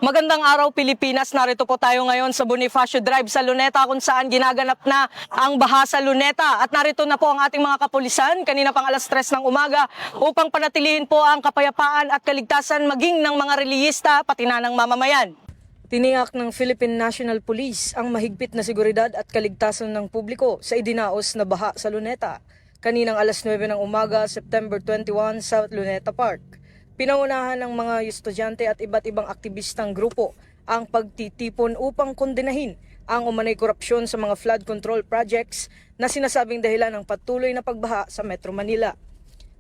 Magandang araw Pilipinas, narito po tayo ngayon sa Bonifacio Drive sa Luneta kung saan ginaganap na ang baha sa Luneta. At narito na po ang ating mga kapulisan kanina pang alas 3 ng umaga upang panatilihin po ang kapayapaan at kaligtasan maging ng mga reliyista pati na ng mamamayan. Tiniyak ng Philippine National Police ang mahigpit na seguridad at kaligtasan ng publiko sa idinaos na baha sa Luneta. Kaninang alas 9 ng umaga, September 21 sa Luneta Park. Pinangunahan ng mga estudyante at iba't ibang aktivistang grupo ang pagtitipon upang kondenahin ang umanay korupsyon sa mga flood control projects na sinasabing dahilan ng patuloy na pagbaha sa Metro Manila.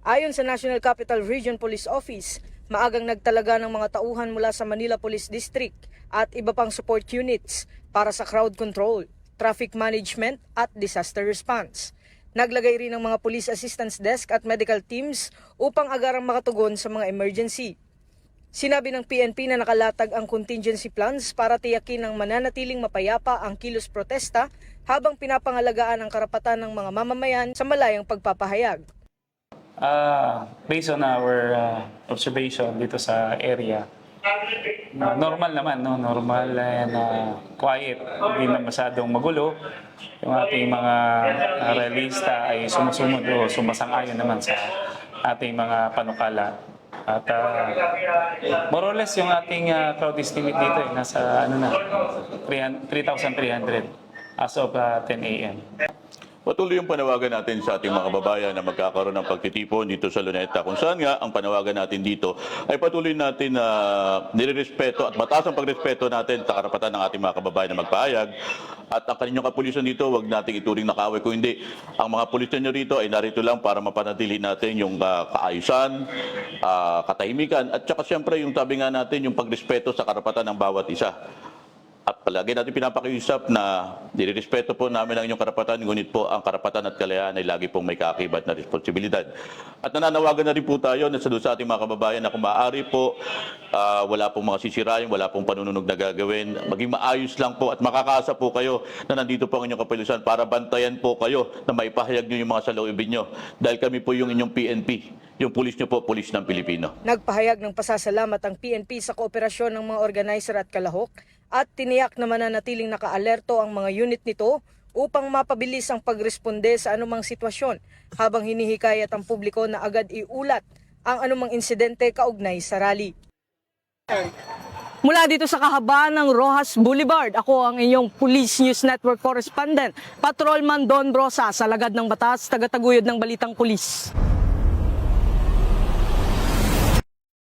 Ayon sa National Capital Region Police Office, maagang nagtalaga ng mga tauhan mula sa Manila Police District at iba pang support units para sa crowd control, traffic management at disaster response. Naglagay rin ng mga police assistance desk at medical teams upang agarang makatugon sa mga emergency. Sinabi ng PNP na nakalatag ang contingency plans para tiyakin ng mananatiling mapayapa ang kilos protesta habang pinapangalagaan ang karapatan ng mga mamamayan sa malayang pagpapahayag. Based on our observation dito sa area, normal naman, no? Normal and quiet. Hindi na masyadong magulo. Yung ating mga realista ay sumusunod o sumasang-ayon naman sa ating mga panukala. At more or less yung ating crowd estimate dito ay nasa 3,300 as of 10 a.m. Patuloy yung panawagan natin sa ating mga kababayan na magkakaroon ng pagtitipon dito sa Luneta. Kung saan nga ang panawagan natin dito ay patuloy natin na nirerespeto at mataas ang pagrespeto natin sa karapatan ng ating mga kababayan na magpahayag. At ang kaninyong kapulisan dito, huwag nating ituring na kaaway. Kung hindi, ang mga pulisan nyo rito ay narito lang para mapanatili natin yung kaayusan, katahimikan, at saka siyempre yung tabi nga natin yung pagrespeto sa karapatan ng bawat isa. At palagi natin pinapakiusap na nirerespeto po namin ang inyong karapatan, ngunit po ang karapatan at kalayaan ay lagi pong may kaakibat na responsibilidad. At nananawagan na rin po tayo na sa ating mga kababayan na kung maaari po, wala pong mga sisirain, wala pong panununog na gagawin. Maging maayos lang po at makakaasa po kayo na nandito po ang inyong kapulisan para bantayan po kayo na maipahayag nyo yung mga saloobin nyo. Dahil kami po yung inyong PNP. Yung pulis nyo po, pulis ng Pilipino. Nagpahayag ng pasasalamat ang PNP sa kooperasyon ng mga organizer at kalahok at tiniyak na mananatiling naka-alerto ang mga unit nito upang mapabilis ang pagresponde sa anumang sitwasyon habang hinihikayat ang publiko na agad iulat ang anumang insidente kaugnay sa rally. Mula dito sa kahabaan ng Rojas Boulevard, ako ang inyong Police News Network correspondent, Patrolman Don Brosa sa Lagad ng Batas, tagataguyod ng Balitang Pulis.